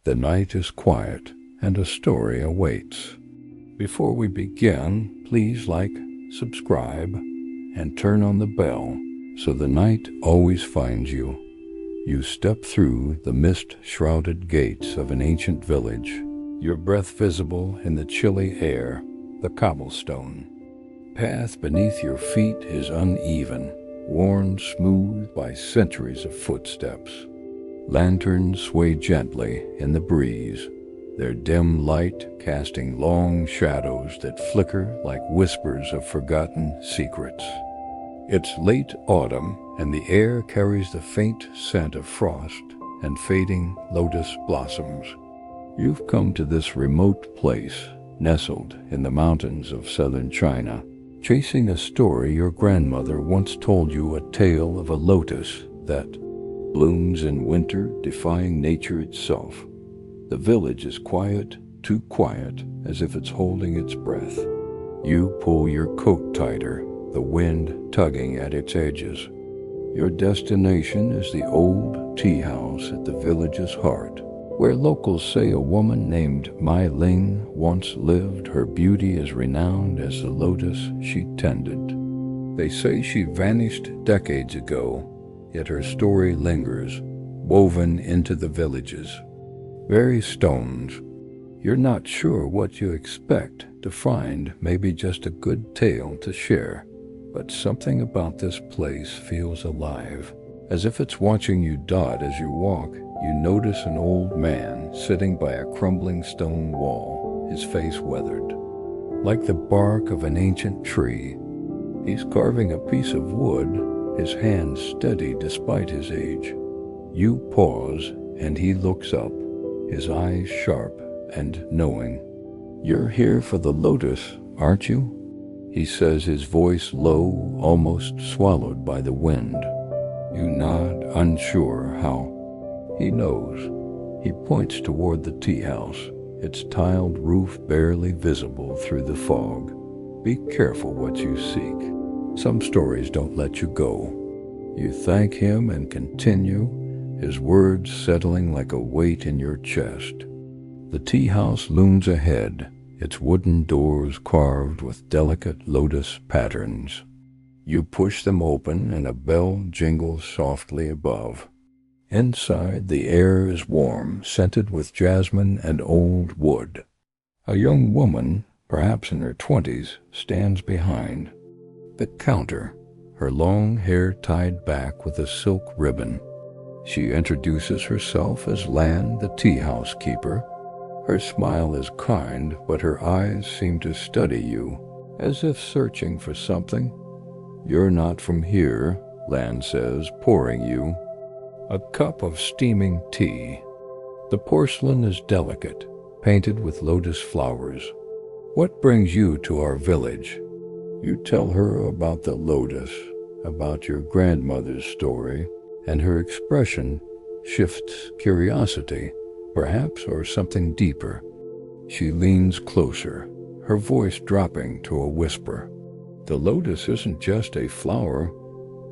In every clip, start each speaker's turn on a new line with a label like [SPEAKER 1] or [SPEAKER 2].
[SPEAKER 1] The night is quiet, and a story awaits. Before we begin, please like, subscribe, and turn on the bell so the night always finds you. You step through the mist-shrouded gates of an ancient village, your breath visible in the chilly air, the cobblestone. Path beneath your feet is uneven, worn smooth by centuries of footsteps. Lanterns sway gently in the breeze, their dim light casting long shadows that flicker like whispers of forgotten secrets. It's late autumn, and the air carries the faint scent of frost and fading lotus blossoms. You've come to this remote place, nestled in the mountains of southern China, chasing a story your grandmother once told you, a tale of a lotus that blooms in winter, defying nature itself. The village is quiet, too quiet, as if it's holding its breath. You pull your coat tighter, the wind tugging at its edges. Your destination is the old tea house at the village's heart, where locals say a woman named Mai Ling once lived. Her beauty is renowned as the lotus she tended. They say she vanished decades ago, yet her story lingers, woven into the villages. Very stones. You're not sure what you expect to find, maybe just a good tale to share. But something about this place feels alive, as if it's watching you dot as you walk. You notice an old man sitting by a crumbling stone wall, his face weathered, like the bark of an ancient tree. He's carving a piece of wood, his hands steady despite his age. You pause, and he looks up, his eyes sharp and knowing. "You're here for the lotus, aren't you?" he says, his voice low, almost swallowed by the wind. You nod, unsure how. He knows. He points toward the tea house, its tiled roof barely visible through the fog. Be careful what you seek. Some stories don't let you go. You thank him and continue, his words settling like a weight in your chest. The tea house looms ahead, its wooden doors carved with delicate lotus patterns. You push them open and a bell jingles softly above. Inside, the air is warm, scented with jasmine and old wood. A young woman, perhaps in her 20s, stands behind the counter, her long hair tied back with a silk ribbon. She introduces herself as Lan, the tea house keeper. Her smile is kind, but her eyes seem to study you, as if searching for something. "You're not from here," Lan says, pouring you a cup of steaming tea. The porcelain is delicate, painted with lotus flowers. "What brings you to our village?" You tell her about the lotus, about your grandmother's story, and her expression shifts curiosity, perhaps, or something deeper. She leans closer, her voice dropping to a whisper. "The lotus isn't just a flower,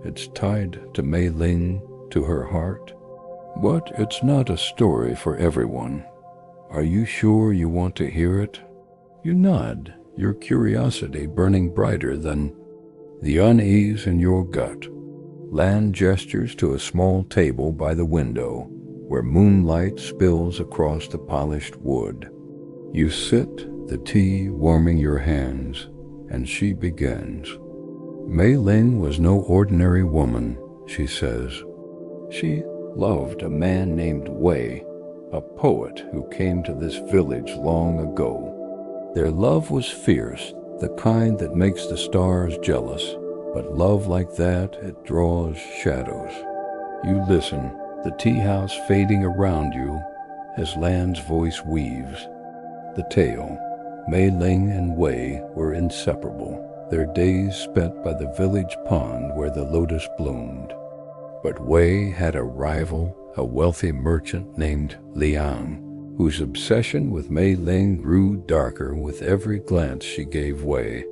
[SPEAKER 1] it's tied to Mei Ling, to her heart. But it's not a story for everyone. Are you sure you want to hear it?" You nod, your curiosity burning brighter than the unease in your gut. Lan gestures to a small table by the window, where moonlight spills across the polished wood. You sit, the tea warming your hands, and she begins. "Mei Ling was no ordinary woman," she says. "She loved a man named Wei, a poet who came to this village long ago. Their love was fierce, the kind that makes the stars jealous, but love like that, it draws shadows." You listen, the tea house fading around you as Lan's voice weaves the tale. Mei Ling and Wei were inseparable, their days spent by the village pond where the lotus bloomed. But Wei had a rival, a wealthy merchant named Liang, whose obsession with Mei Ling grew darker with every glance she gave Wei.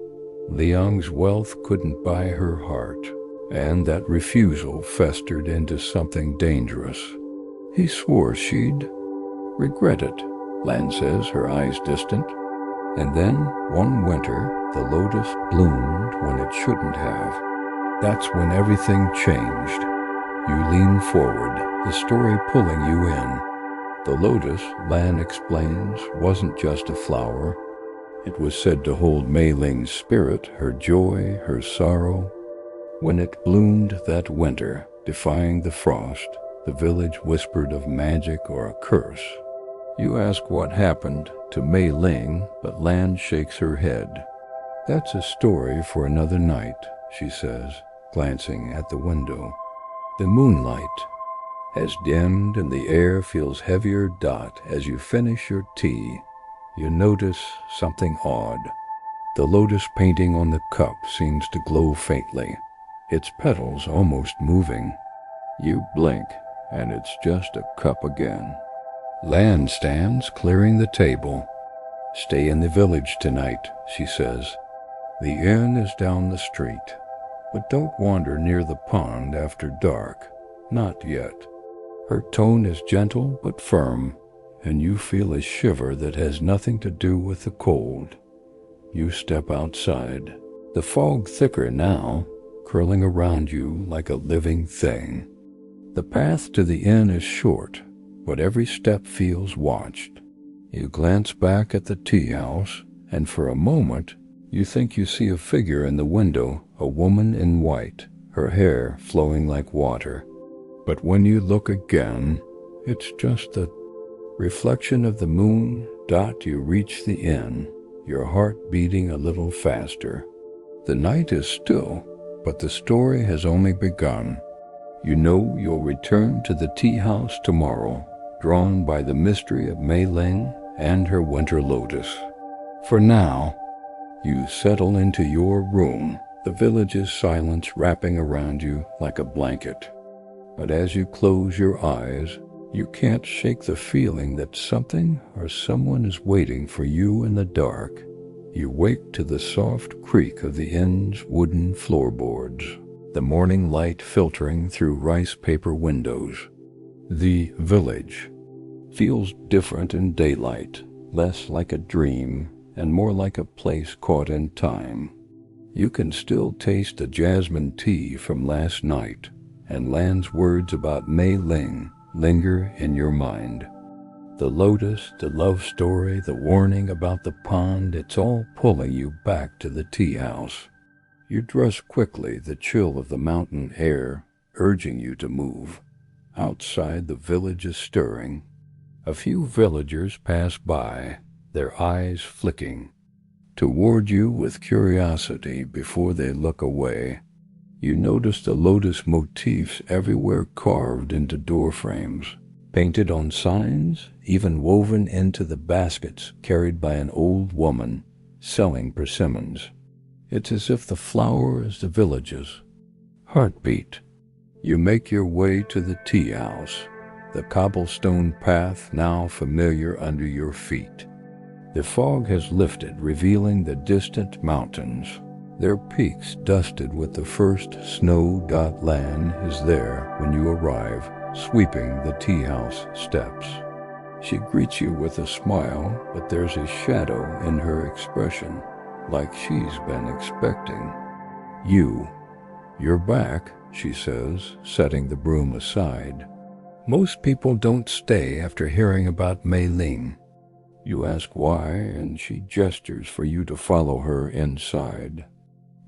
[SPEAKER 1] Liang's wealth couldn't buy her heart, and that refusal festered into something dangerous. He swore she'd regret it, Lan says, her eyes distant. And then, one winter, the lotus bloomed when it shouldn't have. That's when everything changed. You lean forward, the story pulling you in. The lotus, Lan explains, wasn't just a flower. It was said to hold Mei Ling's spirit, her joy, her sorrow. When it bloomed that winter, defying the frost, the village whispered of magic or a curse. You ask what happened to Mei Ling, but Lan shakes her head. That's a story for another night, she says, glancing at the window. The moonlight has dimmed and the air feels heavier. As you finish your tea, you notice something odd. The lotus painting on the cup seems to glow faintly, its petals almost moving. You blink, and it's just a cup again. Lan stands, clearing the table. Stay in the village tonight, she says. The inn is down the street, but don't wander near the pond after dark. Not yet. Her tone is gentle but firm, and you feel a shiver that has nothing to do with the cold. You step outside, the fog thicker now, curling around you like a living thing. The path to the inn is short, but every step feels watched. You glance back at the tea house, and for a moment, you think you see a figure in the window, a woman in white, her hair flowing like water. But when you look again, it's just the reflection of the moon. You reach the inn, your heart beating a little faster. The night is still, but the story has only begun. You know you'll return to the tea house tomorrow, drawn by the mystery of Mei Ling and her winter lotus. For now, you settle into your room, the village's silence wrapping around you like a blanket. But as you close your eyes, you can't shake the feeling that something or someone is waiting for you in the dark. You wake to the soft creak of the inn's wooden floorboards, the morning light filtering through rice paper windows. The village feels different in daylight, less like a dream and more like a place caught in time. You can still taste the jasmine tea from last night, and Lan's words about Mei Ling linger in your mind. The lotus, the love story, the warning about the pond, it's all pulling you back to the tea house. You dress quickly, the chill of the mountain air urging you to move. Outside, the village is stirring. A few villagers pass by, their eyes flicking toward you with curiosity before they look away. You notice the lotus motifs everywhere carved into door frames, painted on signs, even woven into the baskets carried by an old woman selling persimmons. It's as if the flower is the village's heartbeat. You make your way to the tea house, the cobblestone path now familiar under your feet. The fog has lifted, revealing the distant mountains, their peaks dusted with the first snow. Lan is there when you arrive, sweeping the tea house steps. She greets you with a smile, but there's a shadow in her expression, like she's been expecting. You're back, she says, setting the broom aside. Most people don't stay after hearing about Mei Ling. You ask why, and she gestures for you to follow her inside.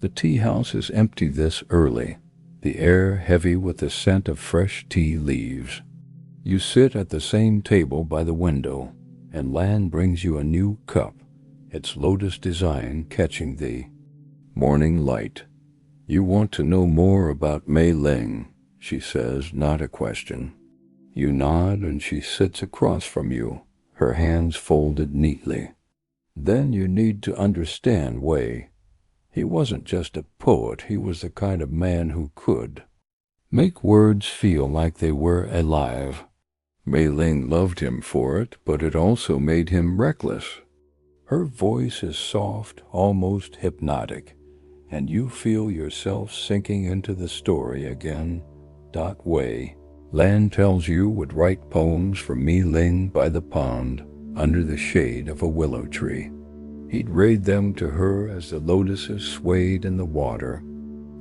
[SPEAKER 1] The tea house is empty this early, the air heavy with the scent of fresh tea leaves. You sit at the same table by the window, and Lan brings you a new cup, its lotus design catching the morning light. You want to know more about Mei Ling, she says, not a question. You nod, and she sits across from you, her hands folded neatly. Then you need to understand Wei. He wasn't just a poet, he was the kind of man who could make words feel like they were alive. Mei Ling loved him for it, but it also made him reckless. Her voice is soft, almost hypnotic, and you feel yourself sinking into the story again. Wei Lan tells you would write poems for Mei Ling by the pond under the shade of a willow tree. He'd read them to her as the lotuses swayed in the water,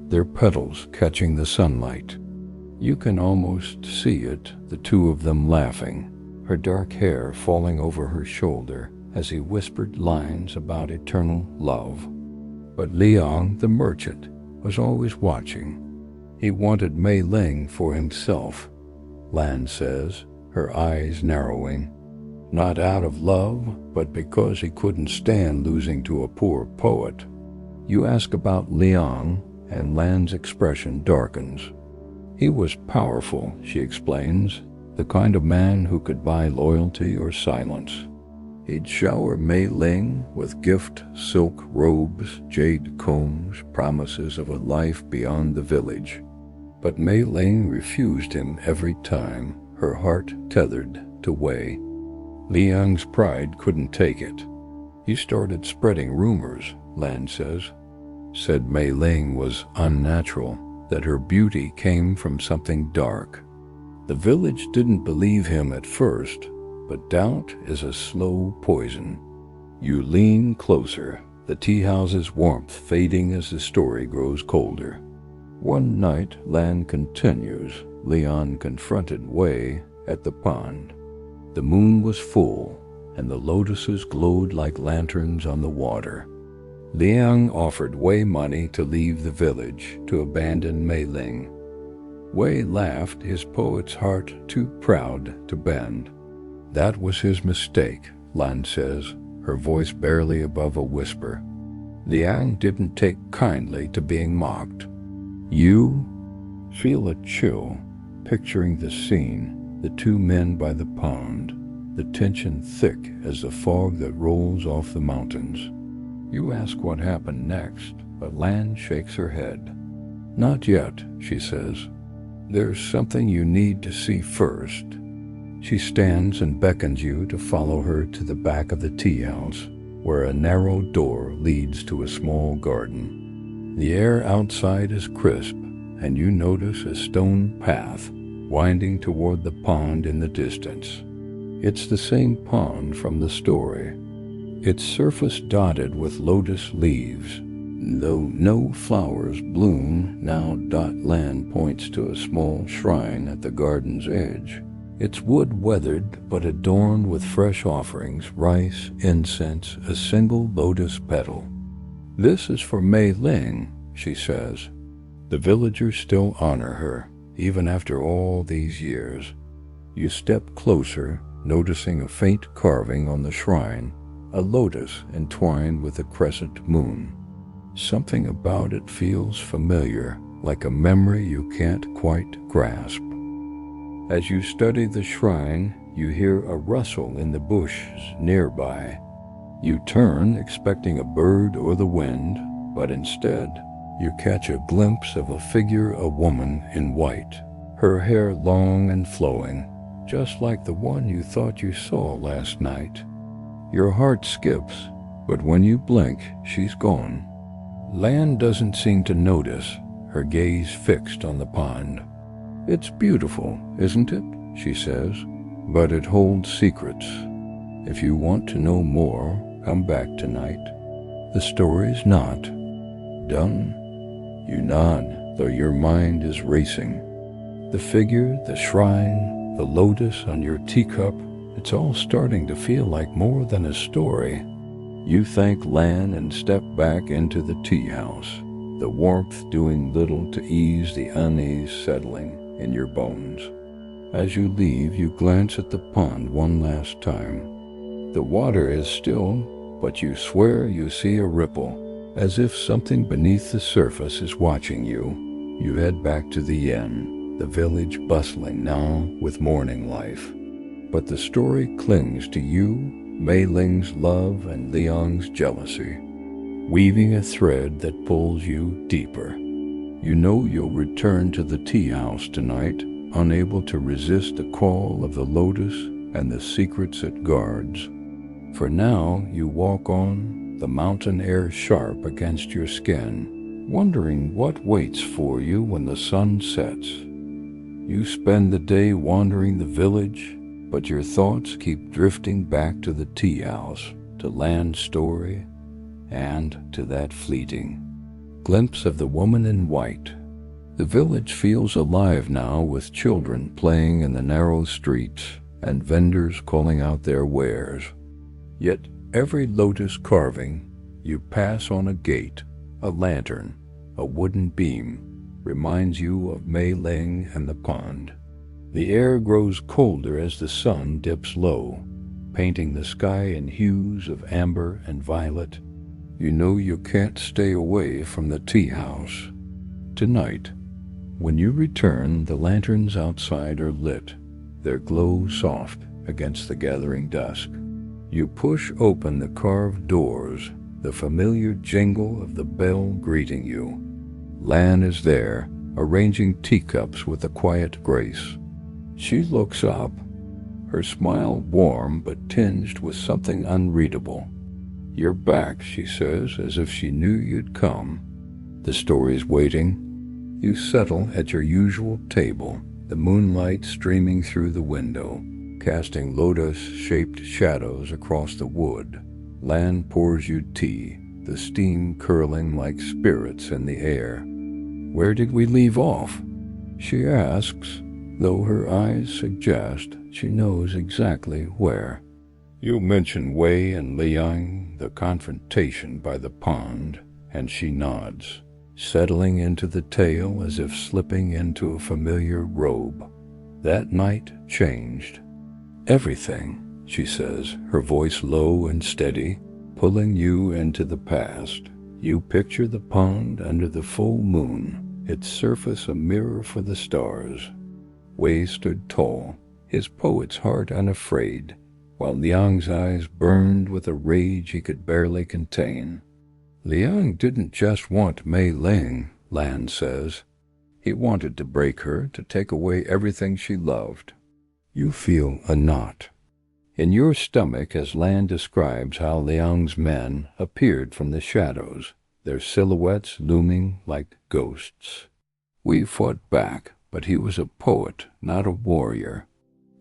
[SPEAKER 1] their petals catching the sunlight. You can almost see it, the two of them laughing, her dark hair falling over her shoulder as he whispered lines about eternal love. But Liang, the merchant, was always watching. He wanted Mei Ling for himself, Lan says, her eyes narrowing. Not out of love, but because he couldn't stand losing to a poor poet. You ask about Liang, and Lan's expression darkens. He was powerful, she explains, the kind of man who could buy loyalty or silence. He'd shower Mei Ling with gift silk robes, jade combs, promises of a life beyond the village. But Mei Ling refused him every time, her heart tethered to Wei. Liang's pride couldn't take it. He started spreading rumors, Lan said Mei Ling was unnatural, that her beauty came from something dark. The village didn't believe him at first, but doubt is a slow poison. You lean closer, the tea house's warmth fading as the story grows colder. One night, Lan continues, Leon confronted Wei at the pond. The moon was full, and the lotuses glowed like lanterns on the water. Liang offered Wei money to leave the village, to abandon Mei Ling. Wei laughed, his poet's heart too proud to bend. That was his mistake, Lan says, her voice barely above a whisper. Liang didn't take kindly to being mocked. You feel a chill, picturing the scene, the two men by the pond, the tension thick as the fog that rolls off the mountains. You ask what happened next, but Lan shakes her head. Not yet, she says. There's something you need to see first. She stands and beckons you to follow her to the back of the tea house, where a narrow door leads to a small garden. The air outside is crisp, and you notice a stone path winding toward the pond in the distance. It's the same pond from the story. Its surface dotted with lotus leaves. Though no flowers bloom, now Lan points to a small shrine at the garden's edge. Its wood weathered, but adorned with fresh offerings, rice, incense, a single lotus petal. This is for Mei Ling, she says. The villagers still honor her, even after all these years. You step closer, noticing a faint carving on the shrine, a lotus entwined with a crescent moon. Something about it feels familiar, like a memory you can't quite grasp. As you study the shrine, you hear a rustle in the bushes nearby. You turn, expecting a bird or the wind, but instead, you catch a glimpse of a figure, a woman in white, her hair long and flowing, just like the one you thought you saw last night. Your heart skips, but when you blink, she's gone. Lan doesn't seem to notice, her gaze fixed on the pond. It's beautiful, isn't it? She says, but it holds secrets. If you want to know more, come back tonight. The story's not done. You nod, though your mind is racing. The figure, the shrine, the lotus on your teacup, it's all starting to feel like more than a story. You thank Lan and step back into the tea house, the warmth doing little to ease the unease settling in your bones. As you leave, you glance at the pond one last time. The water is still, but you swear you see a ripple, as if something beneath the surface is watching you. You head back to the inn, the village bustling now with morning life. But the story clings to you, Mei Ling's love and Liang's jealousy, weaving a thread that pulls you deeper. You know you'll return to the tea house tonight, unable to resist the call of the lotus and the secrets it guards. For now, you walk on, the mountain air sharp against your skin, wondering what waits for you when the sun sets. You spend the day wandering the village, but your thoughts keep drifting back to the tea house, to Lan's story, and to that fleeting glimpse of the woman in white. The village feels alive now, with children playing in the narrow streets and vendors calling out their wares. Yet every lotus carving you pass on a gate, a lantern, a wooden beam, reminds you of Mei Ling and the pond. The air grows colder as the sun dips low, painting the sky in hues of amber and violet. You know you can't stay away from the tea house. Tonight, when you return, the lanterns outside are lit, their glow soft against the gathering dusk. You push open the carved doors, the familiar jingle of the bell greeting you. Lan is there, arranging teacups with a quiet grace. She looks up, her smile warm but tinged with something unreadable. "You're back," she says, as if she knew you'd come. The story's waiting. You settle at your usual table, the moonlight streaming through the window, casting lotus-shaped shadows across the wood. Lan pours you tea, the steam curling like spirits in the air. "Where did we leave off?" she asks, though her eyes suggest she knows exactly where. "You mention Wei and Liang, the confrontation by the pond," and she nods, settling into the tale as if slipping into a familiar robe. "That night changed everything," she says, her voice low and steady, pulling you into the past. You picture the pond under the full moon, its surface a mirror for the stars. Wei stood tall, his poet's heart unafraid, while Liang's eyes burned with a rage he could barely contain. "Liang didn't just want Mei Ling," Lan says. "He wanted to break her, to take away everything she loved." You feel a knot in your stomach as Lan describes how Liang's men appeared from the shadows, their silhouettes looming like ghosts. "We fought back, but he was a poet, not a warrior.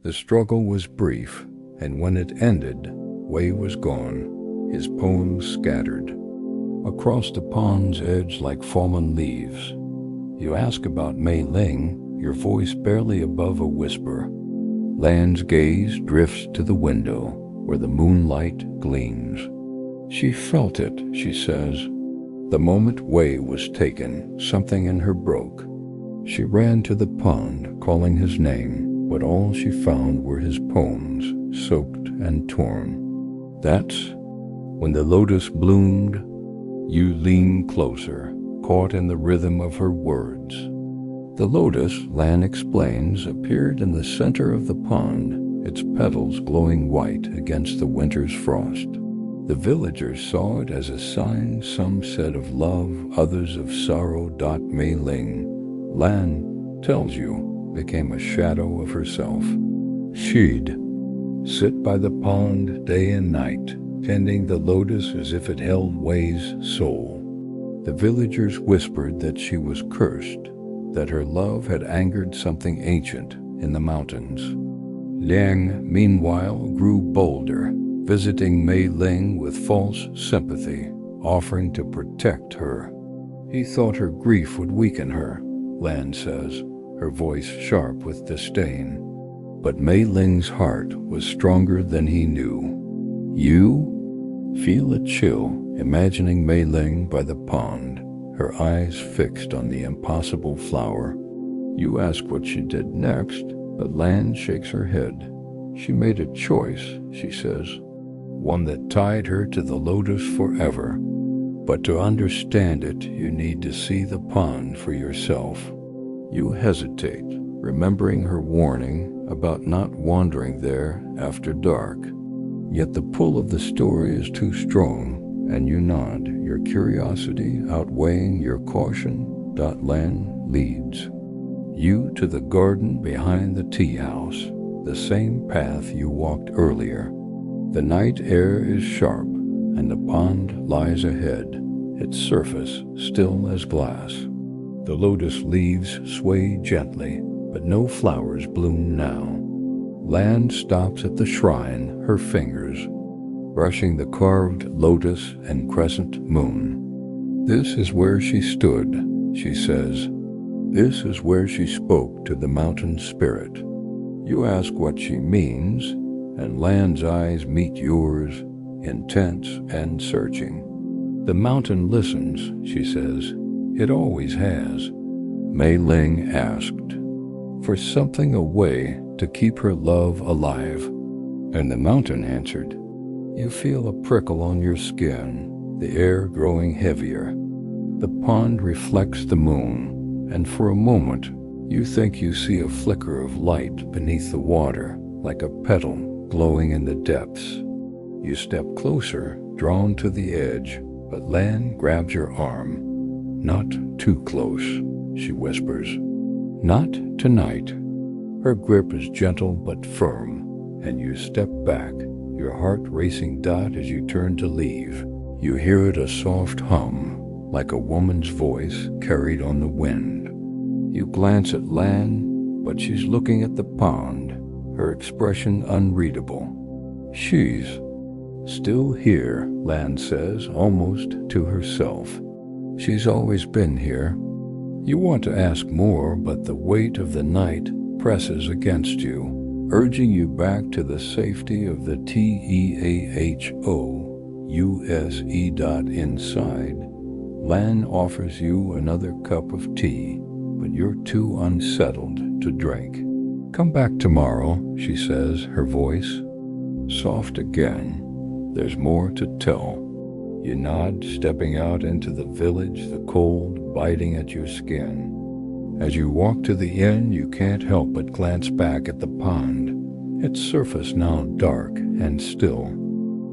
[SPEAKER 1] The struggle was brief, and when it ended, Wei was gone, his poems scattered across the pond's edge like fallen leaves." You ask about Mei Ling, your voice barely above a whisper. Lan's gaze drifts to the window, where the moonlight gleams. "She felt it," she says. "The moment Wei was taken, something in her broke. She ran to the pond, calling his name, but all she found were his poems, soaked and torn." That's when the lotus bloomed. You lean closer, caught in the rhythm of her words. The lotus, Lan explains, appeared in the center of the pond, its petals glowing white against the winter's frost. The villagers saw it as a sign, some said of love, others of sorrow. Mei Ling, Lan tells you, became a shadow of herself. She'd sit by the pond day and night, tending the lotus as if it held Wei's soul. The villagers whispered that she was cursed, that her love had angered something ancient in the mountains. Liang, meanwhile, grew bolder, visiting Mei Ling with false sympathy, offering to protect her. He thought her grief would weaken her, Lan says, her voice sharp with disdain. But Mei Ling's heart was stronger than he knew. You feel a chill, imagining Mei Ling by the pond, her eyes fixed on the impossible flower. You ask what she did next, but Lan shakes her head. She made a choice, she says, one that tied her to the lotus forever. But to understand it, you need to see the pond for yourself. You hesitate, remembering her warning about not wandering there after dark. Yet the pull of the story is too strong, and you nod, your curiosity outweighing your caution. Lan leads you to the garden behind the tea house, the same path you walked earlier. The night air is sharp, and the pond lies ahead, its surface still as glass. The lotus leaves sway gently, but no flowers bloom now. Lan stops at the shrine, her fingers brushing the carved lotus and crescent moon. This is where she stood, she says. This is where she spoke to the mountain spirit. You ask what she means, and Lan's eyes meet yours, intense and searching. The mountain listens, she says. It always has. Mei Ling asked for something, a way to keep her love alive. And the mountain answered, you feel a prickle on your skin, the air growing heavier. The pond reflects the moon, and for a moment you think you see a flicker of light beneath the water, like a petal glowing in the depths. You step closer, drawn to the edge, but Lan grabs your arm. Not too close, she whispers. Not tonight. Her grip is gentle but firm, and you step back, your heart racing as you turn to leave. You hear it, a soft hum, like a woman's voice carried on the wind. You glance at Lan, but she's looking at the pond, her expression unreadable. She's still here, Lan says, almost to herself. She's always been here. You want to ask more, but the weight of the night presses against you, urging you back to the safety of the Teahouse inside. Lan offers you another cup of tea, but you're too unsettled to drink. Come back tomorrow, she says, her voice soft again. There's more to tell. You nod, stepping out into the village, the cold biting at your skin. As you walk to the inn, you can't help but glance back at the pond, its surface now dark and still.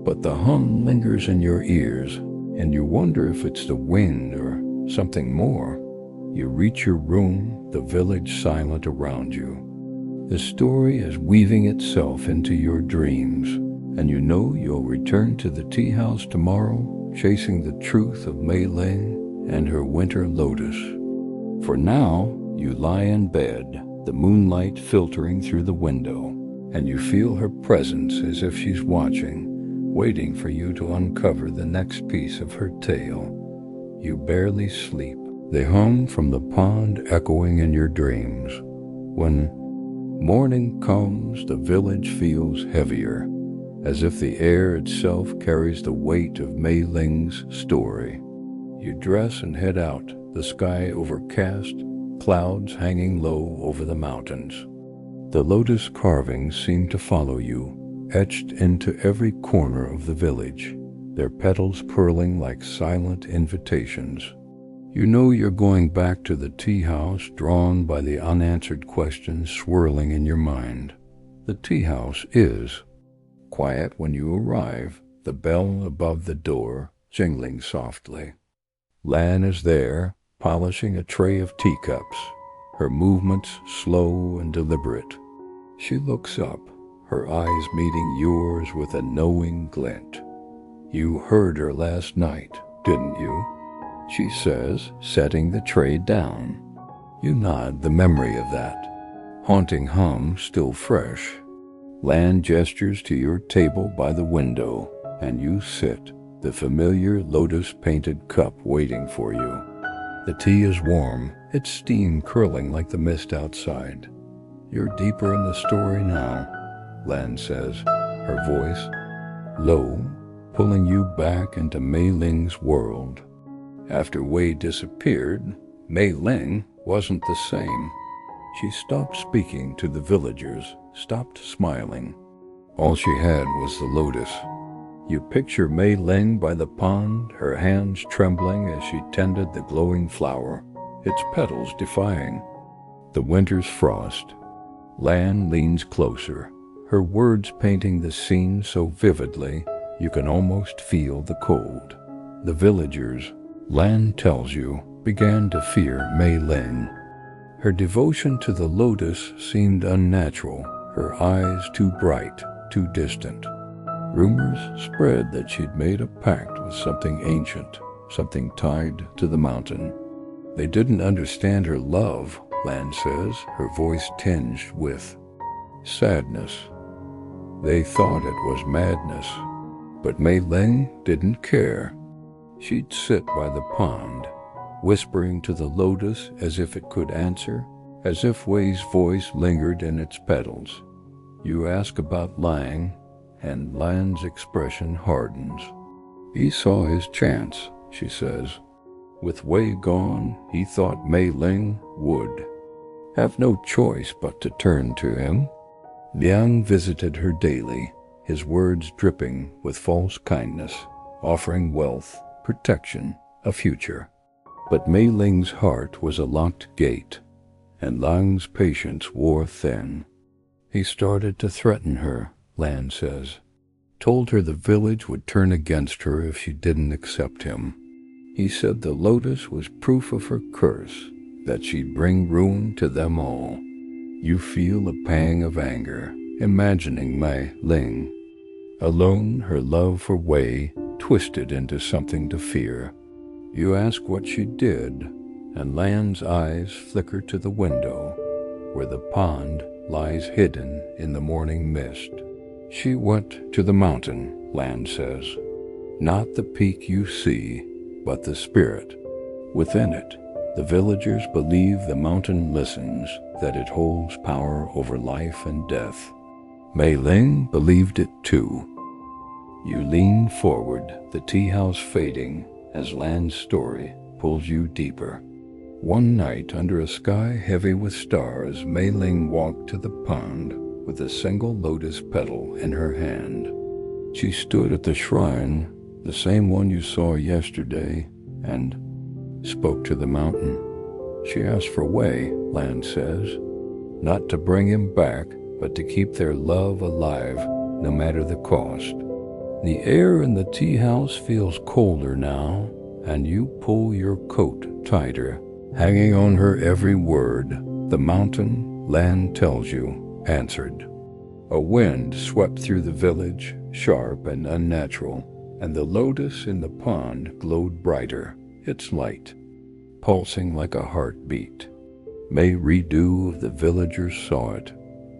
[SPEAKER 1] But the hum lingers in your ears, and you wonder if it's the wind or something more. You reach your room, the village silent around you. The story is weaving itself into your dreams, and you know you'll return to the tea house tomorrow, chasing the truth of Mei Ling and her winter lotus. For now, you lie in bed, the moonlight filtering through the window, and you feel her presence as if she's watching, waiting for you to uncover the next piece of her tale. You barely sleep, the hum from the pond echoing in your dreams. When morning comes, the village feels heavier, as if the air itself carries the weight of Mei Ling's story. You dress and head out, the sky overcast, clouds hanging low over the mountains. The lotus carvings seem to follow you, etched into every corner of the village, their petals curling like silent invitations. You know you're going back to the tea house, drawn by the unanswered questions swirling in your mind. The tea house is quiet when you arrive, the bell above the door jingling softly. Lan is there, polishing a tray of teacups, her movements slow and deliberate. She looks up, her eyes meeting yours with a knowing glint. You heard her last night, didn't you? She says, setting the tray down. You nod, the memory of that haunting hum still fresh. Lan gestures to your table by the window, and you sit, the familiar lotus-painted cup waiting for you. The tea is warm, its steam curling like the mist outside. You're deeper in the story now, Lan says, her voice low, pulling you back into Mei Ling's world. After Wei disappeared, Mei Ling wasn't the same. She stopped speaking to the villagers, stopped smiling. All she had was the lotus. You picture Mei Ling by the pond, her hands trembling as she tended the glowing flower, its petals defying the winter's frost. Lan leans closer, her words painting the scene so vividly you can almost feel the cold. The villagers, Lan tells you, began to fear Mei Ling. Her devotion to the lotus seemed unnatural, her eyes too bright, too distant. Rumors spread that she'd made a pact with something ancient, something tied to the mountain. They didn't understand her love Lan says, her voice tinged with sadness. They thought it was madness, but Mei Ling didn't care. She'd sit by the pond, whispering to the lotus as if it could answer, as if Wei's voice lingered in its petals. You ask about Lang, and Lan's expression hardens. He saw his chance, she says. With Wei gone, he thought Mei Ling would have no choice but to turn to him. Liang visited her daily, his words dripping with false kindness, offering wealth, protection, a future. But Mei Ling's heart was a locked gate, and Lang's patience wore thin. He started to threaten her, Lan says. Told her the village would turn against her if she didn't accept him. He said the lotus was proof of her curse, that she'd bring ruin to them all. You feel a pang of anger, imagining Mei Ling. Alone, her love for Wei twisted into something to fear. You ask what she did, and Lan's eyes flicker to the window, where the pond lies hidden in the morning mist. She went to the mountain, Lan says. Not the peak you see, but the spirit. Within it, the villagers believe the mountain listens, that it holds power over life and death. Mei Ling believed it too. You lean forward, the tea house fading, as Lan's story pulls you deeper. One night, under a sky heavy with stars, Mei Ling walked to the pond with a single lotus petal in her hand. She stood at the shrine, the same one you saw yesterday, and spoke to the mountain. She asked for Wei, Lan says, not to bring him back, but to keep their love alive, no matter the cost. The air in the tea house feels colder now, and you pull your coat tighter, hanging on her every word. The mountain, Lan tells you, answered. A wind swept through the village, sharp and unnatural, and the lotus in the pond glowed brighter, its light pulsing like a heartbeat. Mei Redu of the villagers saw it,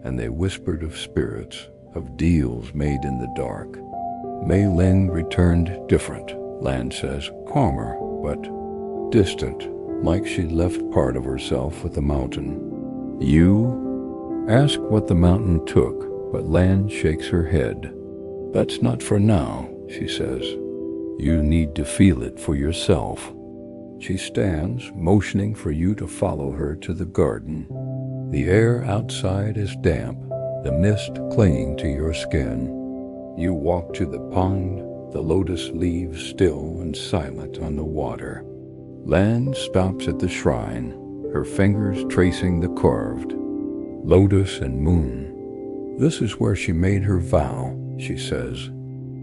[SPEAKER 1] and they whispered of spirits, of deals made in the dark. Mei Ling returned different, Lan says, calmer, but distant, like she'd left part of herself with the mountain. You ask what the mountain took, but Lan shakes her head. That's not for now, she says. You need to feel it for yourself. She stands, motioning for you to follow her to the garden. The air outside is damp, the mist clinging to your skin. You walk to the pond, the lotus leaves still and silent on the water. Lan stops at the shrine, her fingers tracing the carved lotus and moon. This is where she made her vow, she says,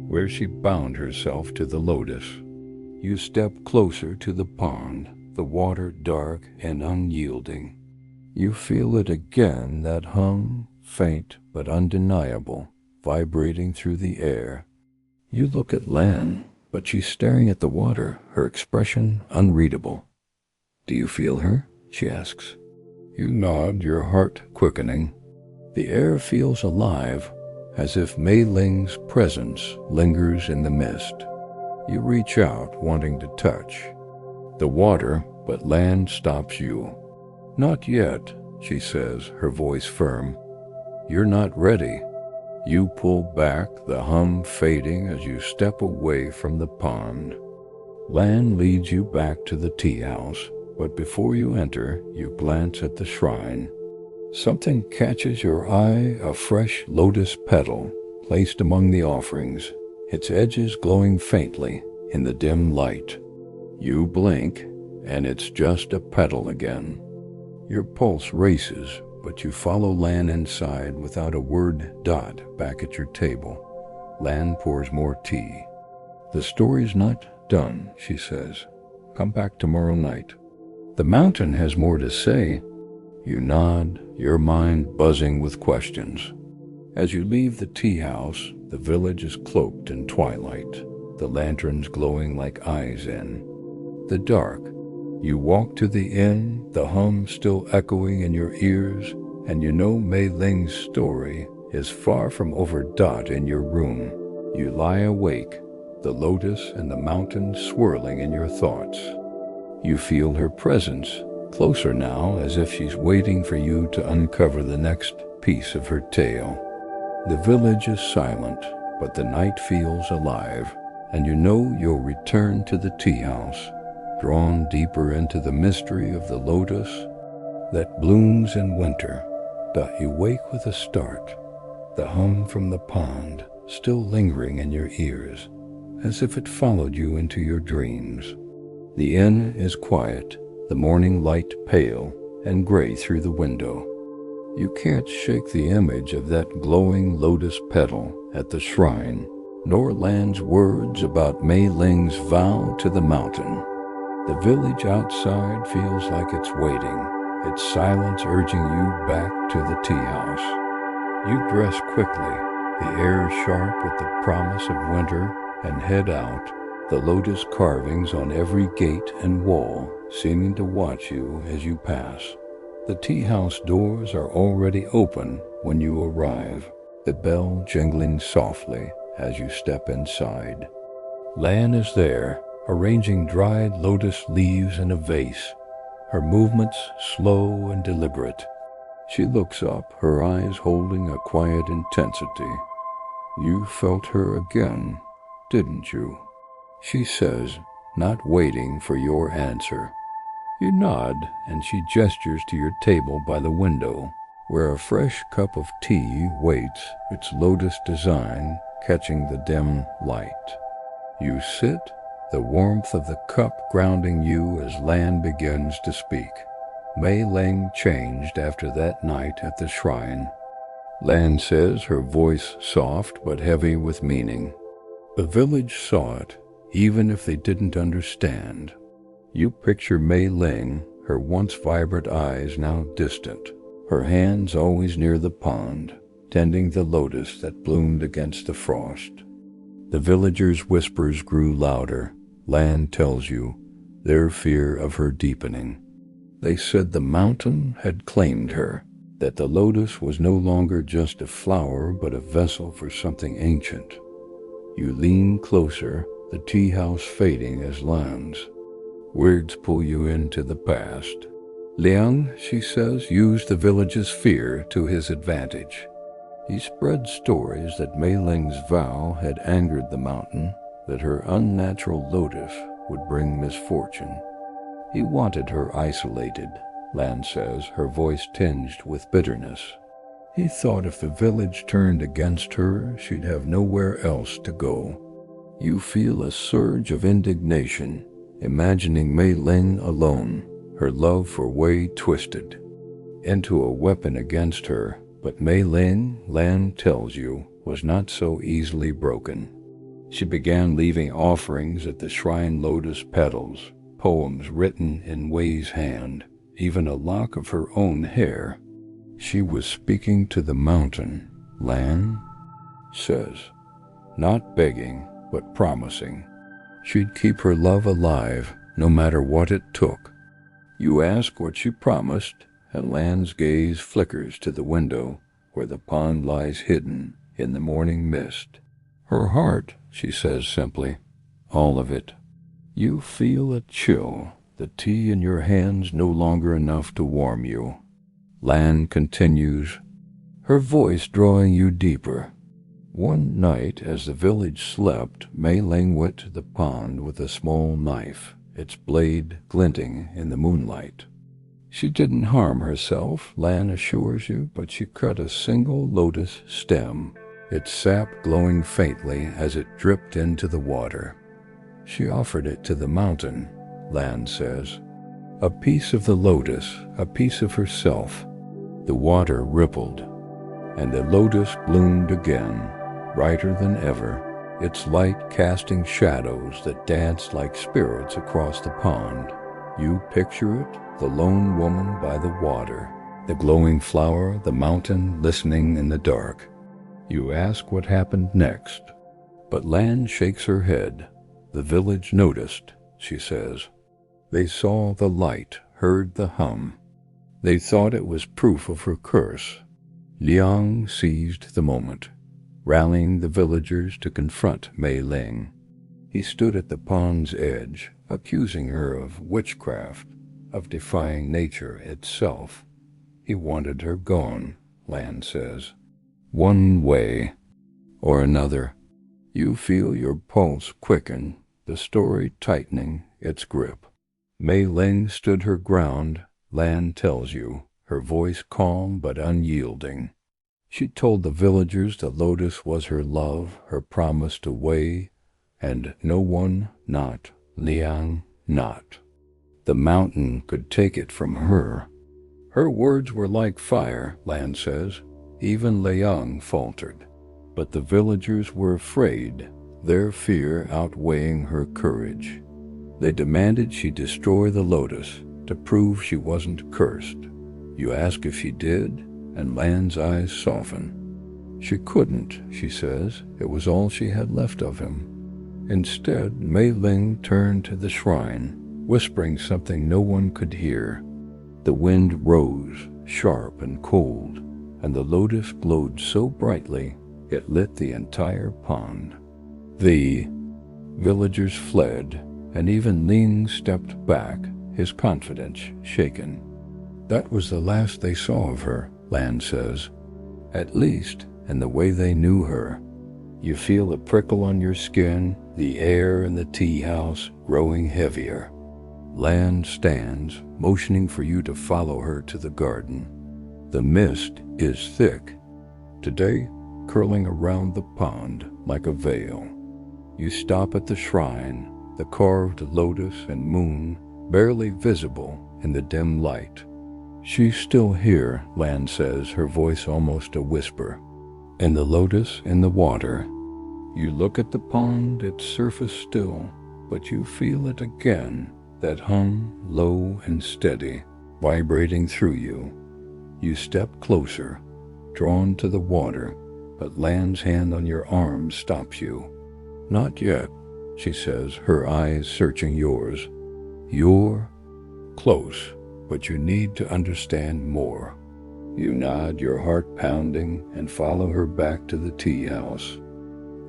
[SPEAKER 1] where she bound herself to the lotus. You step closer to the pond, the water dark and unyielding. You feel it again, that hum, faint but undeniable, vibrating through the air. You look at Lan, but she's staring at the water, her expression unreadable. Do you feel her? She asks. You nod, your heart quickening. The air feels alive, as if Mei Ling's presence lingers in the mist. You reach out, wanting to touch the water, but Lan stops you. Not yet, she says, her voice firm. You're not ready. You pull back, the hum fading as you step away from the pond. Lan leads you back to the tea house, but before you enter, you glance at the shrine. Something catches your eye, a fresh lotus petal placed among the offerings, its edges glowing faintly in the dim light. You blink, and it's just a petal again. Your pulse races, but you follow Lan inside without a word. Back at your table, Lan pours more tea. The story's not done, she says. Come back tomorrow night. The mountain has more to say. You nod, your mind buzzing with questions. As you leave the tea house, the village is cloaked in twilight, the lanterns glowing like eyes in the dark. You walk to the inn, the hum still echoing in your ears, and you know Mei Ling's story is far from overdone in your room. You lie awake, the lotus and the mountain swirling in your thoughts. You feel her presence, closer now, as if she's waiting for you to uncover the next piece of her tale. The village is silent, but the night feels alive, and you know you'll return to the tea house, drawn deeper into the mystery of the lotus that blooms in winter. But you wake with a start, the hum from the pond still lingering in your ears, as if it followed you into your dreams. The inn is quiet, the morning light pale and gray through the window. You can't shake the image of that glowing lotus petal at the shrine, nor Lan's words about Mei Ling's vow to the mountain. The village outside feels like it's waiting, its silence urging you back to the tea house. You dress quickly, the air sharp with the promise of winter, and head out, the lotus carvings on every gate and wall seeming to watch you as you pass. The tea house doors are already open when you arrive, the bell jingling softly as you step inside. Lan is there, arranging dried lotus leaves in a vase, her movements slow and deliberate. She looks up, her eyes holding a quiet intensity. You felt her again, didn't you? She says, not waiting for your answer. You nod, and she gestures to your table by the window, where a fresh cup of tea waits, its lotus design catching the dim light. You sit, the warmth of the cup grounding you as Lan begins to speak. Mei Ling changed after that night at the shrine. Lan says, her voice soft but heavy with meaning. The village saw it, even if they didn't understand. You picture Mei Ling, her once vibrant eyes now distant, her hands always near the pond, tending the lotus that bloomed against the frost. The villagers' whispers grew louder. Lan tells you, their fear of her deepening. They said the mountain had claimed her, that the lotus was no longer just a flower but a vessel for something ancient. You lean closer, the tea house fading as Lan's words pull you into the past. Liang, she says, used the village's fear to his advantage. He spread stories that Mei Ling's vow had angered the mountain, that her unnatural lotus would bring misfortune. He wanted her isolated, Lan says, her voice tinged with bitterness. He thought if the village turned against her, she'd have nowhere else to go. You feel a surge of indignation, imagining Mei Ling alone, her love for Wei twisted into a weapon against her. But Mei Ling, Lan tells you, was not so easily broken. She began leaving offerings at the shrine lotus petals, poems written in Wei's hand, even a lock of her own hair. She was speaking to the mountain, Lan says, not begging, but promising. She'd keep her love alive, no matter what it took. You ask what she promised, and Lan's gaze flickers to the window where the pond lies hidden in the morning mist. Her heart, she says simply, all of it. You feel a chill, the tea in your hands no longer enough to warm you. Lan continues, her voice drawing you deeper. One night, as the village slept, Mei Ling went to the pond with a small knife, its blade glinting in the moonlight. She didn't harm herself, Lan assures you, but she cut a single lotus stem, its sap glowing faintly as it dripped into the water. She offered it to the mountain, Lan says. A piece of the lotus, a piece of herself. The water rippled, and the lotus bloomed again, brighter than ever, its light casting shadows that danced like spirits across the pond. You picture it, the lone woman by the water, the glowing flower, the mountain listening in the dark. You ask what happened next, but Lan shakes her head. The village noticed, she says. They saw the light, heard the hum. They thought it was proof of her curse. Liang seized the moment, rallying the villagers to confront Mei Ling. He stood at the pond's edge, accusing her of witchcraft, of defying nature itself. He wanted her gone, Lan says. One way or another. You feel your pulse quicken, the story tightening its grip. Mei Ling stood her ground, Lan tells you, her voice calm but unyielding. She told the villagers the lotus was her love, her promise to Wei, and no one, not Liang, not. The mountain could take it from her. Her words were like fire, Lan says. Even Liang faltered. But the villagers were afraid, their fear outweighing her courage. They demanded she destroy the lotus to prove she wasn't cursed. You ask if she did, and Lan's eyes soften. She couldn't, she says. It was all she had left of him. Instead, Mei Ling turned to the shrine, whispering something no one could hear. The wind rose, sharp and cold, and the lotus glowed so brightly it lit the entire pond. The villagers fled, and even Ling stepped back, his confidence shaken. That was the last they saw of her, Lan says. At least, in the way they knew her. You feel the prickle on your skin, the air in the tea house growing heavier. Lan stands, motioning for you to follow her to the garden. The mist is thick, today curling around the pond like a veil. You stop at the shrine, the carved lotus and moon barely visible in the dim light. She's still here, Lan says, her voice almost a whisper. And the lotus in the water. You look at the pond, its surface still, but you feel it again, that hum, low and steady, vibrating through you. You step closer, drawn to the water, but Lan's hand on your arm stops you. Not yet, she says, her eyes searching yours. You're close, but you need to understand more. You nod, your heart pounding, and follow her back to the tea house.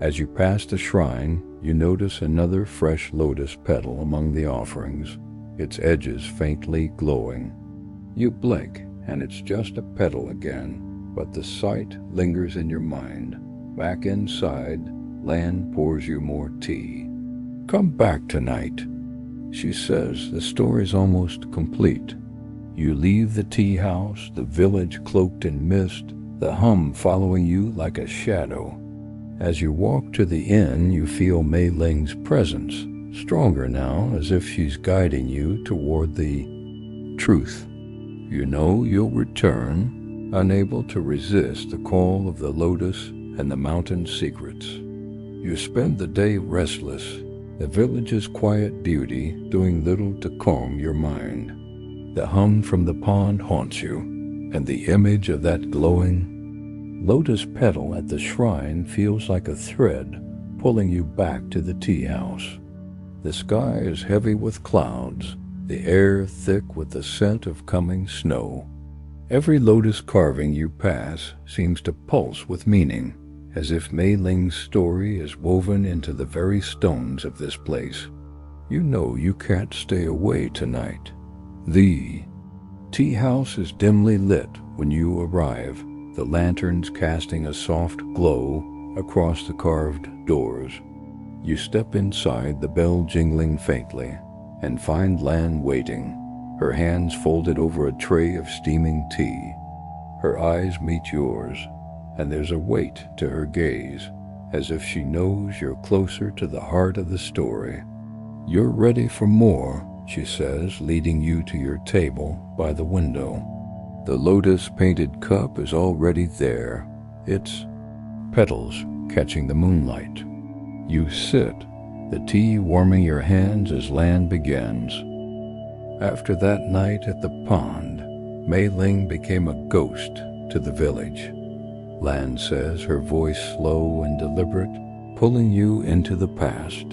[SPEAKER 1] As you pass the shrine, you notice another fresh lotus petal among the offerings, its edges faintly glowing. You blink, and it's just a petal again, but the sight lingers in your mind. Back inside, Lan pours you more tea. Come back tonight, she says. The story's almost complete. You leave the tea house, the village cloaked in mist, the hum following you like a shadow. As you walk to the inn, you feel Mei Ling's presence, stronger now, as if she's guiding you toward the truth. You know you'll return, unable to resist the call of the lotus and the mountain's secrets. You spend the day restless, the village's quiet beauty doing little to calm your mind. The hum from the pond haunts you, and the image of that glowing lotus petal at the shrine feels like a thread pulling you back to the tea house. The sky is heavy with clouds, the air thick with the scent of coming snow. Every lotus carving you pass seems to pulse with meaning, as if Mei Ling's story is woven into the very stones of this place. You know you can't stay away tonight. The tea house is dimly lit when you arrive, the lanterns casting a soft glow across the carved doors. You step inside, the bell jingling faintly, and find Lan waiting, her hands folded over a tray of steaming tea. Her eyes meet yours, and there's a weight to her gaze, as if she knows you're closer to the heart of the story. You're ready for more, she says, leading you to your table by the window. The lotus-painted cup is already there, its petals catching the moonlight. You sit, the tea warming your hands as Lan begins. After that night at the pond, Mei Ling became a ghost to the village. Lan says, her voice slow and deliberate, pulling you into the past.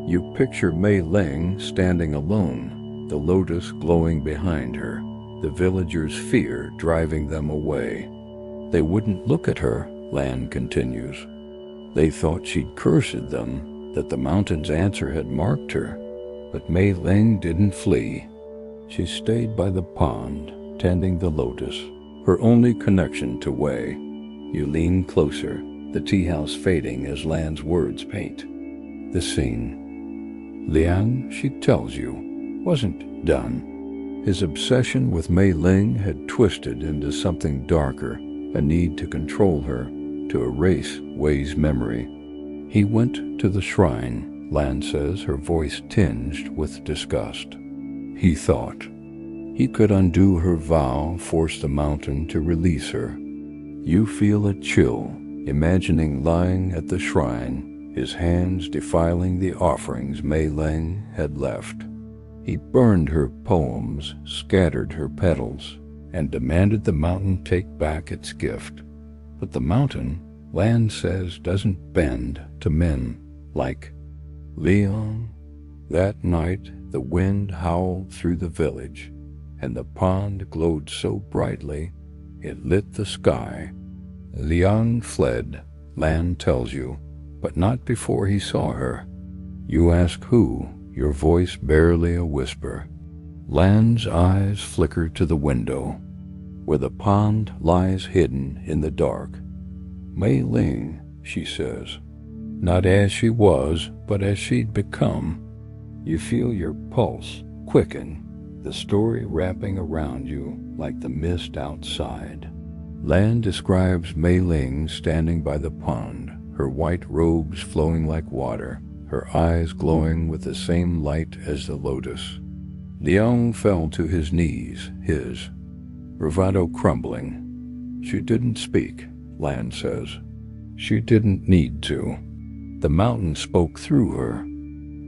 [SPEAKER 1] You picture Mei Ling standing alone, the lotus glowing behind her, the villagers' fear driving them away. They wouldn't look at her, Lan continues. They thought she'd cursed them, that the mountain's answer had marked her. But Mei Ling didn't flee. She stayed by the pond, tending the lotus, her only connection to Wei. You lean closer, the tea house fading as Lan's words paint the scene. Liang, she tells you, wasn't done. His obsession with Mei Ling had twisted into something darker, a need to control her, to erase Wei's memory. He went to the shrine, Lan says, her voice tinged with disgust. He thought he could undo her vow, force the mountain to release her. You feel a chill, imagining lying at the shrine, his hands defiling the offerings Mei Ling had left. He burned her poems, scattered her petals, and demanded the mountain take back its gift. But the mountain, Lan says, doesn't bend to men like Leon. That night the wind howled through the village, and the pond glowed so brightly it lit the sky. Liang fled, Lan tells you, but not before he saw her. You ask who, your voice barely a whisper. Lan's eyes flicker to the window, where the pond lies hidden in the dark. Mei Ling, she says, not as she was, but as she'd become. You feel your pulse quicken, the story wrapping around you like the mist outside. Lan describes Mei Ling standing by the pond, her white robes flowing like water, her eyes glowing with the same light as the lotus. Liang fell to his knees, his bravado crumbling. She didn't speak, Lan says. She didn't need to. The mountain spoke through her.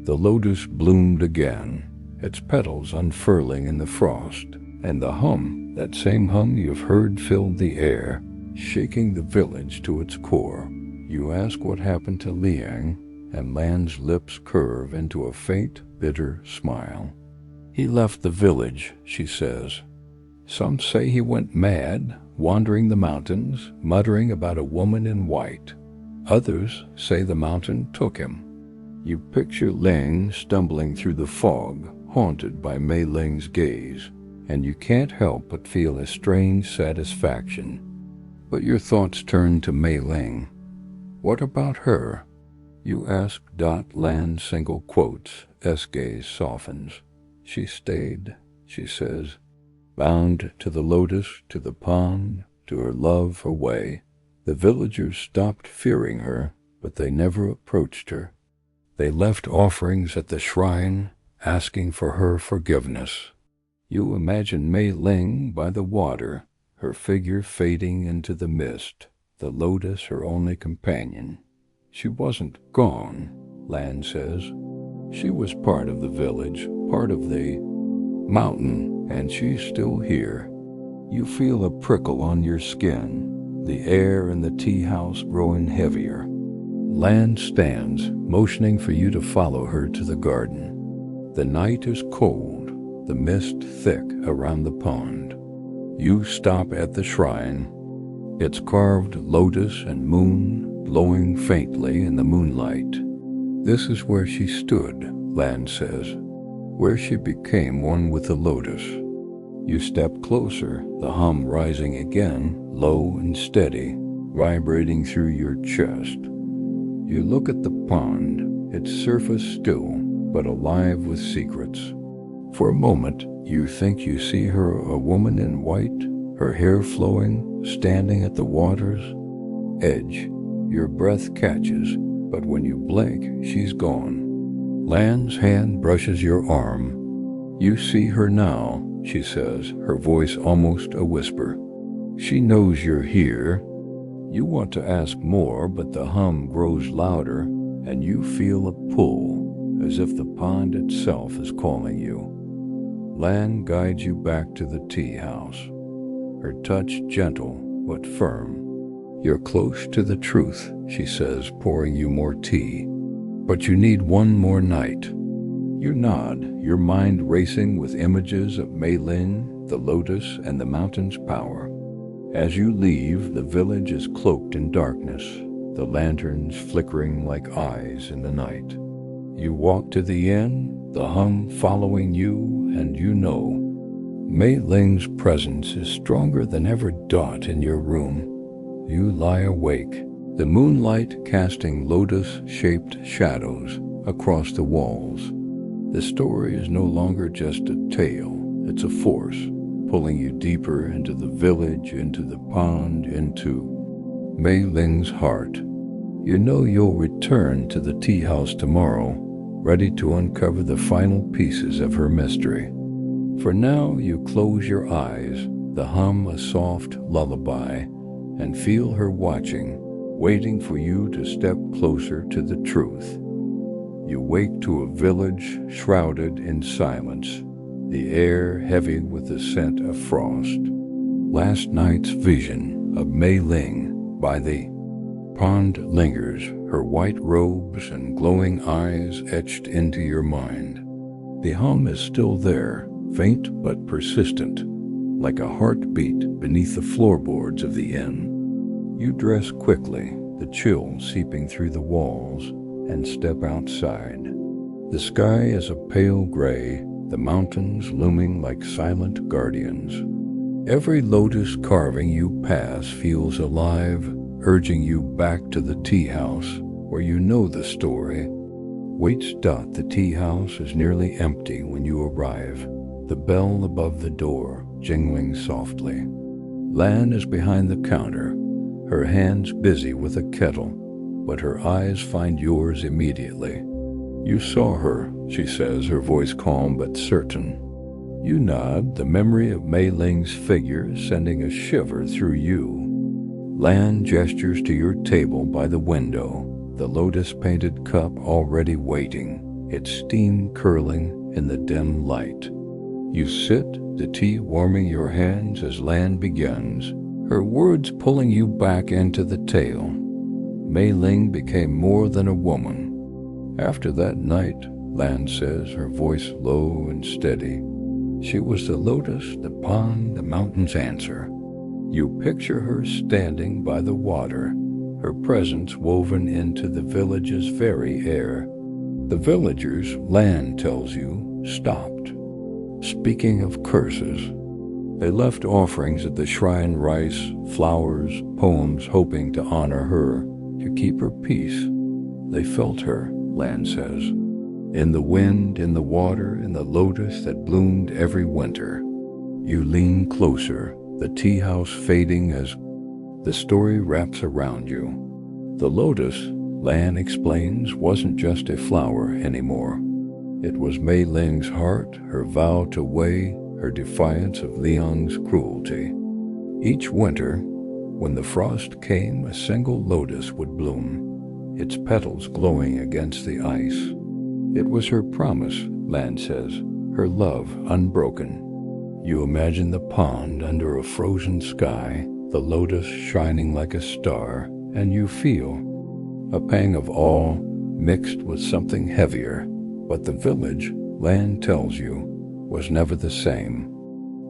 [SPEAKER 1] The lotus bloomed again, its petals unfurling in the frost, and the hum, that same hum you've heard, filled the air, shaking the village to its core. You ask what happened to Liang, and Lan's lips curve into a faint, bitter smile. He left the village, she says. Some say he went mad, wandering the mountains, muttering about a woman in white. Others say the mountain took him. You picture Ling stumbling through the fog, haunted by Mei Ling's gaze, and you can't help but feel a strange satisfaction. But your thoughts turn to Mei Ling. What about her? You ask. Lan single quotes, S gaze softens. She stayed, she says, bound to the lotus, to the pond, to her love for Wei. The villagers stopped fearing her, but they never approached her. They left offerings at the shrine, asking for her forgiveness. You imagine Mei Ling by the water, her figure fading into the mist, the lotus her only companion. She wasn't gone, Lan says. She was part of the village, part of the mountain, and she's still here. You feel a prickle on your skin, the air in the tea house growing heavier. Lan stands, motioning for you to follow her to the garden. The night is cold, the mist thick around the pond. You stop at the shrine, its carved lotus and moon glowing faintly in the moonlight. This is where she stood, Lan says, where she became one with the lotus. You step closer, the hum rising again, low and steady, vibrating through your chest. You look at the pond, its surface still, but alive with secrets. For a moment, you think you see her, a woman in white, her hair flowing, standing at the water's edge. Your breath catches, but when you blink, she's gone. Lan's hand brushes your arm. You see her now, she says, her voice almost a whisper. She knows you're here. You want to ask more, but the hum grows louder, and you feel a pull, as if the pond itself is calling you. Lan guides you back to the tea house, her touch gentle but firm. You're close to the truth, she says, pouring you more tea. But you need one more night. You nod, your mind racing with images of Mei Ling, the lotus, and the mountain's power. As you leave, the village is cloaked in darkness, the lanterns flickering like eyes in the night. You walk to the inn, the hum following you, and you know Mei Ling's presence is stronger than ever. In your room, you lie awake, the moonlight casting lotus-shaped shadows across the walls. The story is no longer just a tale, it's a force, pulling you deeper into the village, into the pond, into Mei Ling's heart. You know you'll return to the tea house tomorrow, ready to uncover the final pieces of her mystery. For now, you close your eyes, the hum a soft lullaby, and feel her watching, waiting for you to step closer to the truth. You wake to a village shrouded in silence, the air heavy with the scent of frost. Last night's vision of Mei Ling by the pond lingers, her white robes and glowing eyes etched into your mind. The hum is still there, faint but persistent, like a heartbeat beneath the floorboards of the inn. You dress quickly, the chill seeping through the walls, and step outside. The sky is a pale gray, the mountains looming like silent guardians. Every lotus carving you pass feels alive, urging you back to the tea house, where you know the story. Waits. The tea house is nearly empty when you arrive, the bell above the door jingling softly. Lan is behind the counter, her hands busy with a kettle, but her eyes find yours immediately. You saw her, she says, her voice calm but certain. You nod, the memory of Mei Ling's figure sending a shiver through you. Lan gestures to your table by the window, the lotus-painted cup already waiting, its steam curling in the dim light. You sit, the tea warming your hands as Lan begins, her words pulling you back into the tale. Mei Ling became more than a woman. After that night, Lan says, her voice low and steady, she was the lotus, the pond, the mountain's answer. You picture her standing by the water, her presence woven into the village's very air. The villagers, Lan tells you, stopped. Speaking of curses, they left offerings at the shrine, rice, flowers, poems, hoping to honor her, to keep her peace. They felt her, Lan says, in the wind, in the water, in the lotus that bloomed every winter. You lean closer, the tea house fading as the story wraps around you. The lotus, Lan explains, wasn't just a flower anymore. It was Mei Ling's heart, her vow to Wei, her defiance of Liang's cruelty. Each winter, when the frost came, a single lotus would bloom, its petals glowing against the ice. It was her promise, Lan says, her love unbroken. You imagine the pond under a frozen sky, the lotus shining like a star, and you feel a pang of awe mixed with something heavier. But the village, Lan tells you, was never the same.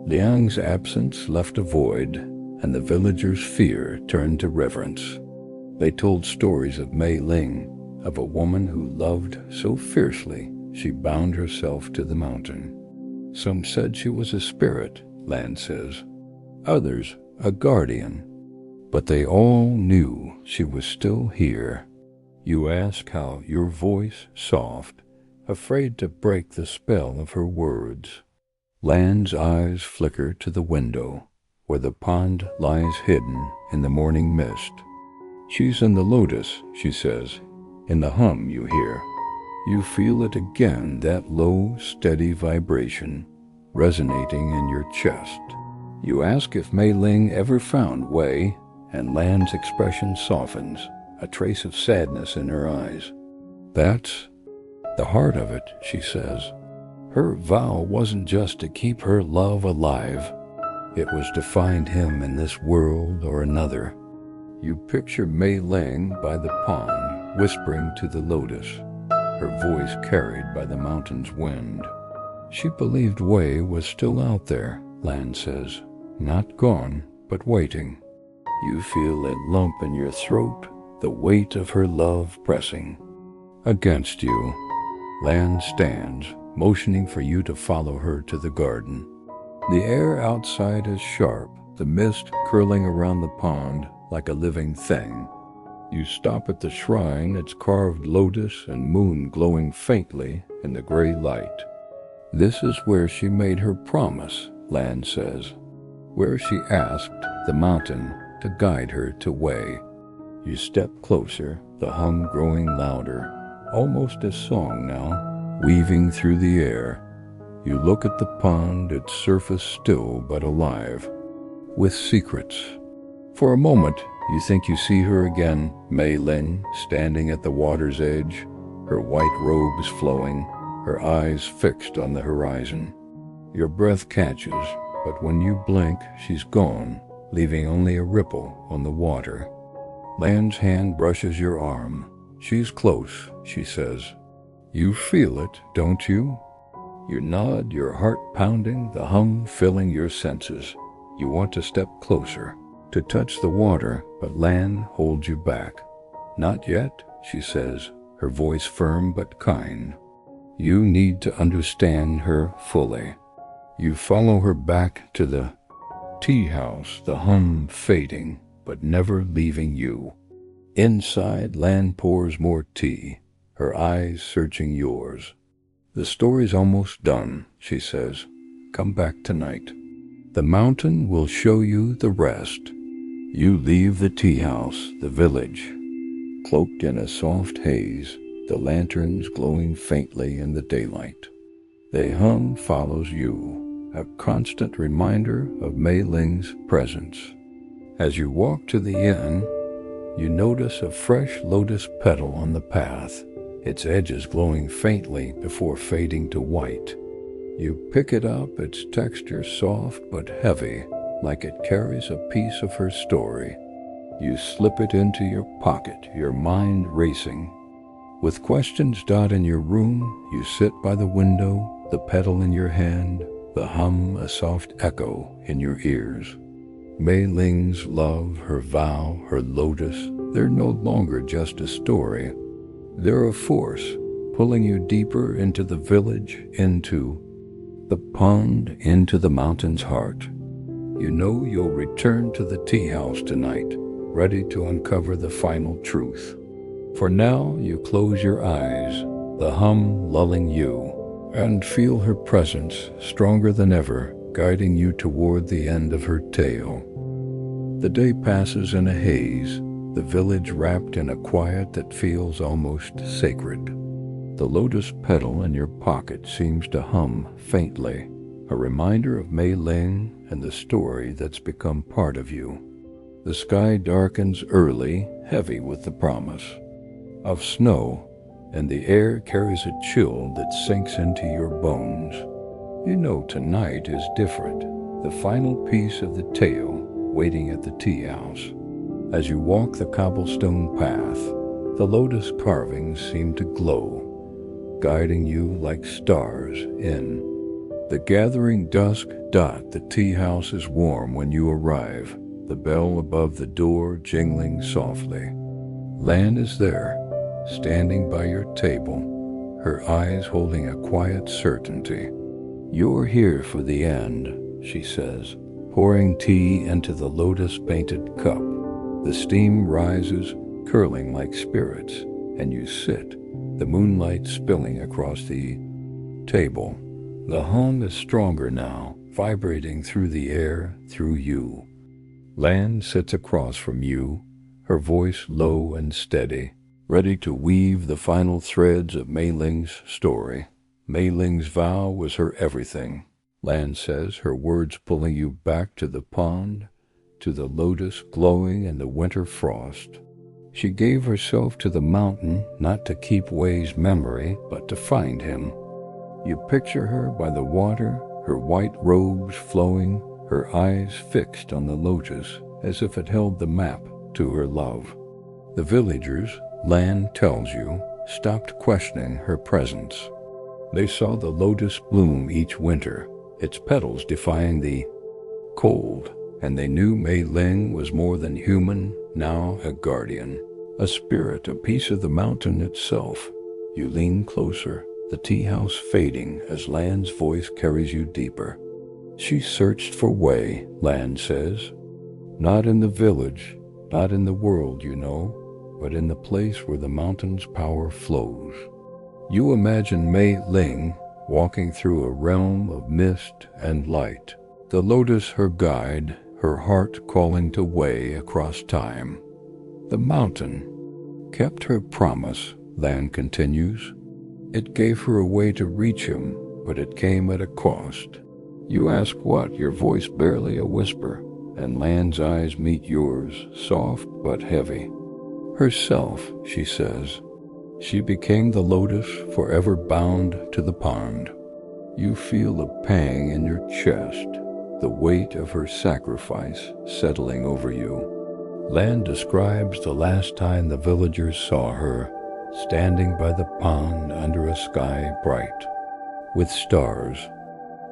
[SPEAKER 1] Liang's absence left a void, and the villagers' fear turned to reverence. They told stories of Mei Ling, of a woman who loved so fiercely she bound herself to the mountain. Some said she was a spirit, Lan says. Others, a guardian. But they all knew she was still here. You ask how, your voice soft, afraid to break the spell of her words. Lan's eyes flicker to the window, where the pond lies hidden in the morning mist. She's in the lotus, she says, in the hum you hear. You feel it again, that low, steady vibration, resonating in your chest. You ask if Mei Ling ever found Wei, and Lan's expression softens, a trace of sadness in her eyes. That's the heart of it, she says. Her vow wasn't just to keep her love alive. It was to find him in this world or another. You picture Mei Ling by the pond, whispering to the lotus, her voice carried by the mountain's wind. She believed Wei was still out there, Lan says, not gone, but waiting. You feel a lump in your throat, the weight of her love pressing against you. Lan stands, motioning for you to follow her to the garden. The air outside is sharp, the mist curling around the pond like a living thing. You stop at the shrine, its carved lotus and moon glowing faintly in the gray light. This is where she made her promise, Lan says, where she asked the mountain to guide her to Wei. You step closer, the hum growing louder, almost a song now, weaving through the air. You look at the pond, its surface still but alive, with secrets. For a moment, you think you see her again, Mei Ling, standing at the water's edge, her white robes flowing, her eyes fixed on the horizon. Your breath catches, but when you blink, she's gone, leaving only a ripple on the water. Lan's hand brushes your arm. She's close, she says. You feel it, don't you? You nod, your heart pounding, the hum filling your senses. You want to step closer, to touch the water, but Lan holds you back. Not yet, she says, her voice firm but kind. You need to understand her fully. You follow her back to the tea house, the hum fading, but never leaving you. Inside, Lan pours more tea, her eyes searching yours. The story's almost done, she says. Come back tonight. The mountain will show you the rest. You leave the tea house, the village, cloaked in a soft haze, the lanterns glowing faintly in the daylight. The hum follows you, a constant reminder of Mei Ling's presence. As you walk to the inn, you notice a fresh lotus petal on the path, its edges glowing faintly before fading to white. You pick it up, its texture soft but heavy, like it carries a piece of her story. You slip it into your pocket, your mind racing. With questions in your room, you sit by the window, the petal in your hand, the hum a soft echo in your ears. Mei Ling's love, her vow, her lotus, they're no longer just a story. They're a force, pulling you deeper into the village, into the pond, into the mountain's heart. You know you'll return to the tea house tonight, ready to uncover the final truth. For now, you close your eyes, the hum lulling you, and feel her presence, stronger than ever, guiding you toward the end of her tale. The day passes in a haze, the village wrapped in a quiet that feels almost sacred. The lotus petal in your pocket seems to hum faintly, a reminder of Mei Ling and the story that's become part of you. The sky darkens early, heavy with the promise of snow, and the air carries a chill that sinks into your bones. You know tonight is different, the final piece of the tale waiting at the tea house. As you walk the cobblestone path, the lotus carvings seem to glow, guiding you like stars in the gathering dusk. The tea house is warm when you arrive, the bell above the door jingling softly. Lan is there, standing by your table, her eyes holding a quiet certainty. You're here for the end, she says, pouring tea into the lotus-painted cup. The steam rises, curling like spirits, and you sit, the moonlight spilling across the table. The hum is stronger now, vibrating through the air, through you. Lan sits across from you, her voice low and steady, ready to weave the final threads of Mei Ling's story. Mei Ling's vow was her everything, Lan says, her words pulling you back to the pond, to the lotus glowing in the winter frost. She gave herself to the mountain, not to keep Wei's memory, but to find him. You picture her by the water, her white robes flowing, her eyes fixed on the lotus, as if it held the map to her love. The villagers, Lan tells you, stopped questioning her presence. They saw the lotus bloom each winter, its petals defying the cold, and they knew Mei Ling was more than human, now a guardian, a spirit, a piece of the mountain itself. You lean closer, the tea house fading as Lan's voice carries you deeper. She searched for Wei, Lan says. Not in the village, not in the world, you know, but in the place where the mountain's power flows. You imagine Mei Ling walking through a realm of mist and light. The lotus her guide, her heart calling to Wei across time. The mountain kept her promise, Lan continues. It gave her a way to reach him, but it came at a cost. You ask what, your voice barely a whisper, and Lan's eyes meet yours, soft but heavy. Herself, she says. She became the lotus forever bound to the pond. You feel a pang in your chest, the weight of her sacrifice settling over you. Lan describes the last time the villagers saw her, standing by the pond under a sky bright with stars.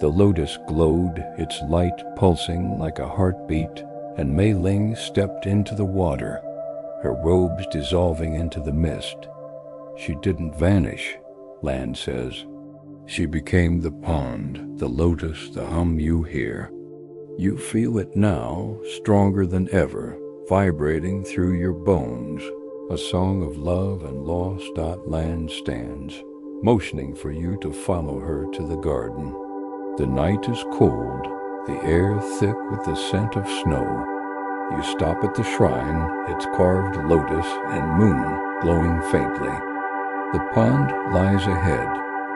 [SPEAKER 1] The lotus glowed, its light pulsing like a heartbeat, and Mei Ling stepped into the water, her robes dissolving into the mist. She didn't vanish, Lan says. She became the pond, the lotus, the hum you hear. You feel it now, stronger than ever, vibrating through your bones. A song of love and loss. Lan stands, motioning for you to follow her to the garden. The night is cold, the air thick with the scent of snow. You stop at the shrine, its carved lotus and moon glowing faintly. The pond lies ahead,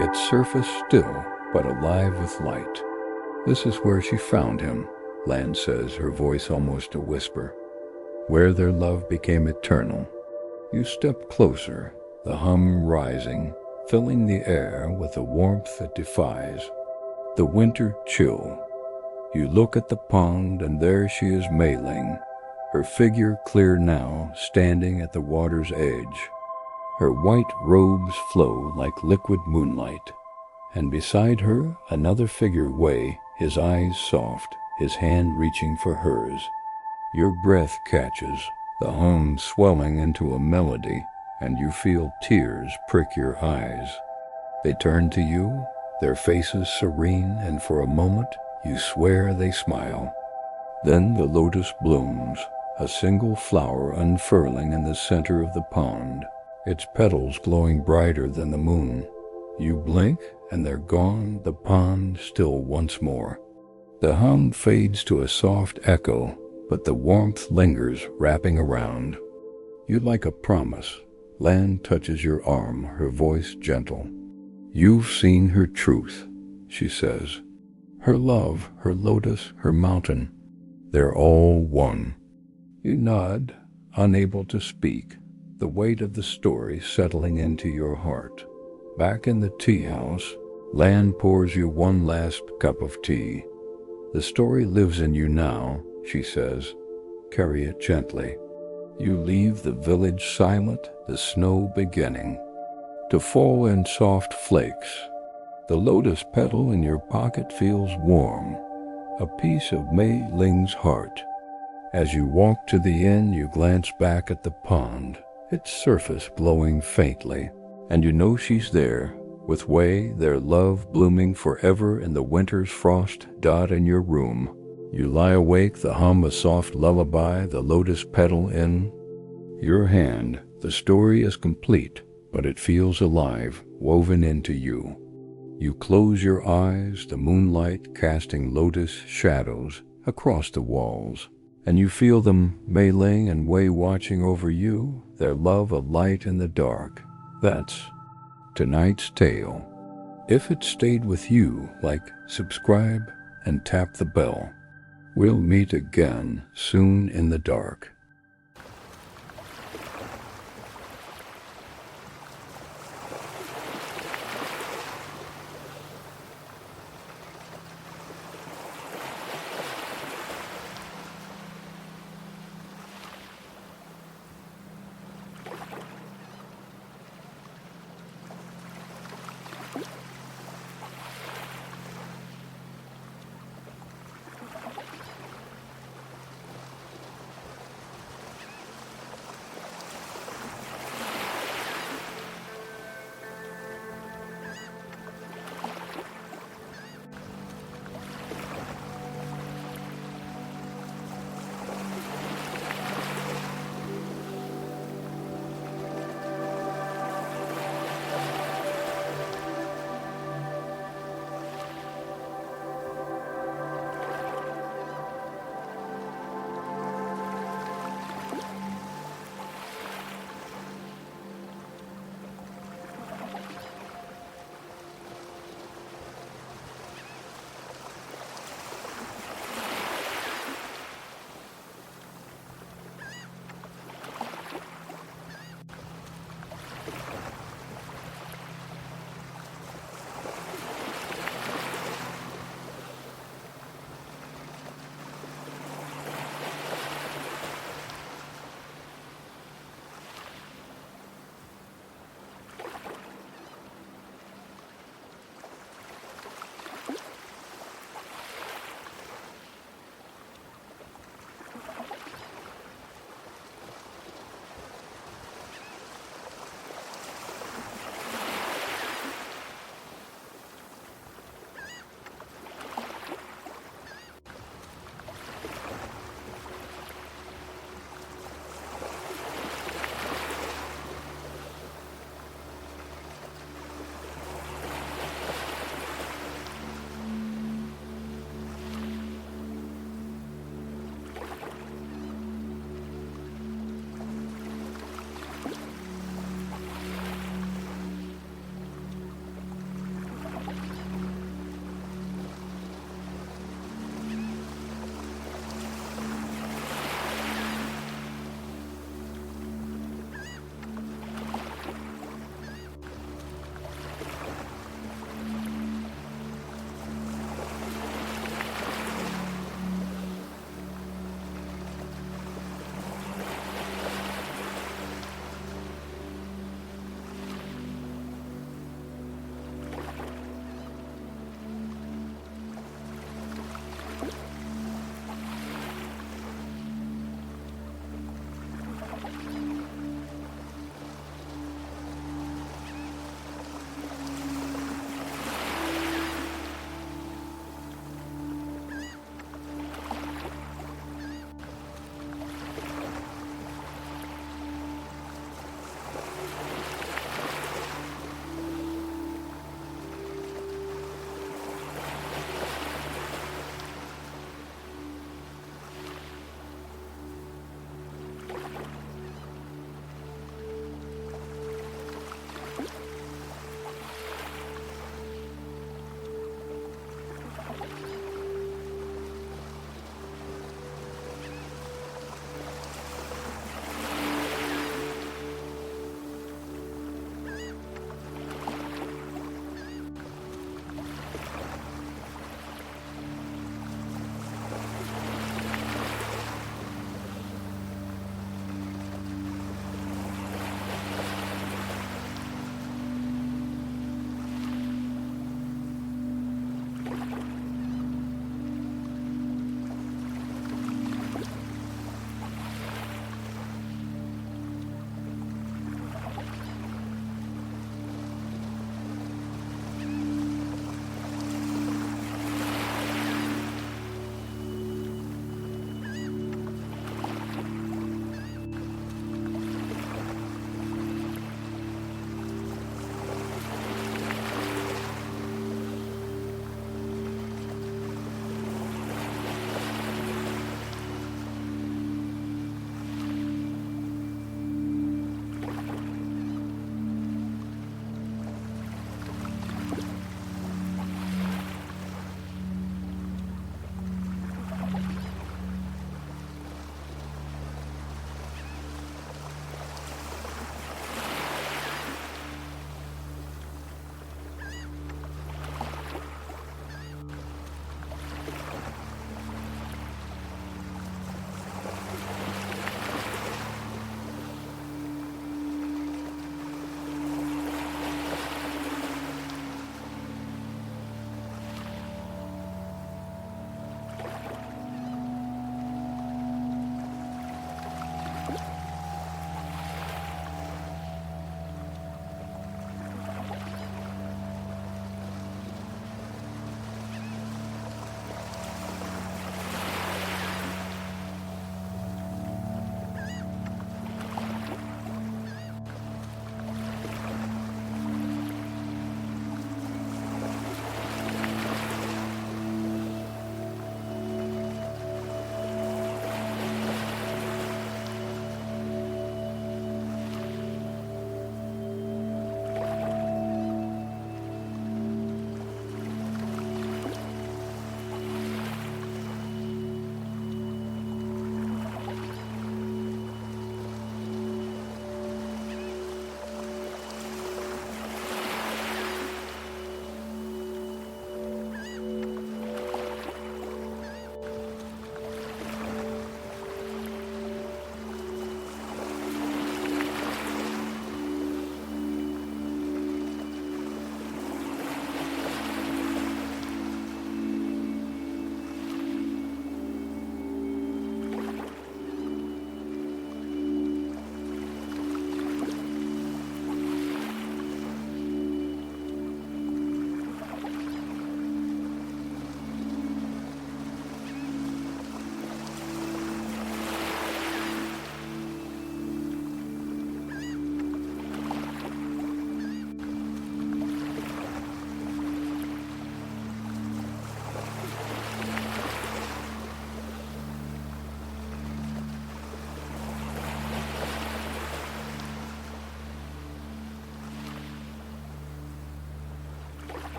[SPEAKER 1] its surface still but alive with light. This is where she found him, Lan says, her voice almost a whisper. Where their love became eternal. You step closer, the hum rising, filling the air with a warmth that defies the winter chill. You look at the pond, and there she is, Mei Ling, her figure clear now, standing at the water's edge. Her white robes flow like liquid moonlight, and beside her another figure, Wei, his eyes soft, his hand reaching for hers. Your breath catches, the hum swelling into a melody, and you feel tears prick your eyes. They turn to you, their faces serene, and for a moment you swear they smile. Then the lotus blooms, a single flower unfurling in the center of the pond, its petals glowing brighter than the moon. You blink, and they're gone, the pond still once more. The hum fades to a soft echo, but the warmth lingers, wrapping around. You like a promise. Lan touches your arm, her voice gentle. You've seen her truth, she says. Her love, her lotus, her mountain, they're all one. You nod, unable to speak, the weight of the story settling into your heart. Back in the tea house, Lan pours you one last cup of tea. The story lives in you now, she says. Carry it gently. You leave the village silent, the snow beginning to fall in soft flakes. The lotus petal in your pocket feels warm, a piece of Mei Ling's heart. As you walk to the inn, you glance back at the pond, its surface glowing faintly, and you know she's there, with Wei, their love blooming forever in the winter's frost. In your room, you lie awake, the hum a soft lullaby, the lotus petal in your hand. The story is complete, but it feels alive, woven into you. You close your eyes, the moonlight casting lotus shadows across the walls, and you feel them, Mei Ling and Wei, watching over you, their love a light in the dark. That's tonight's tale. If it stayed with you, like, subscribe, and tap the bell. We'll meet again soon in the dark.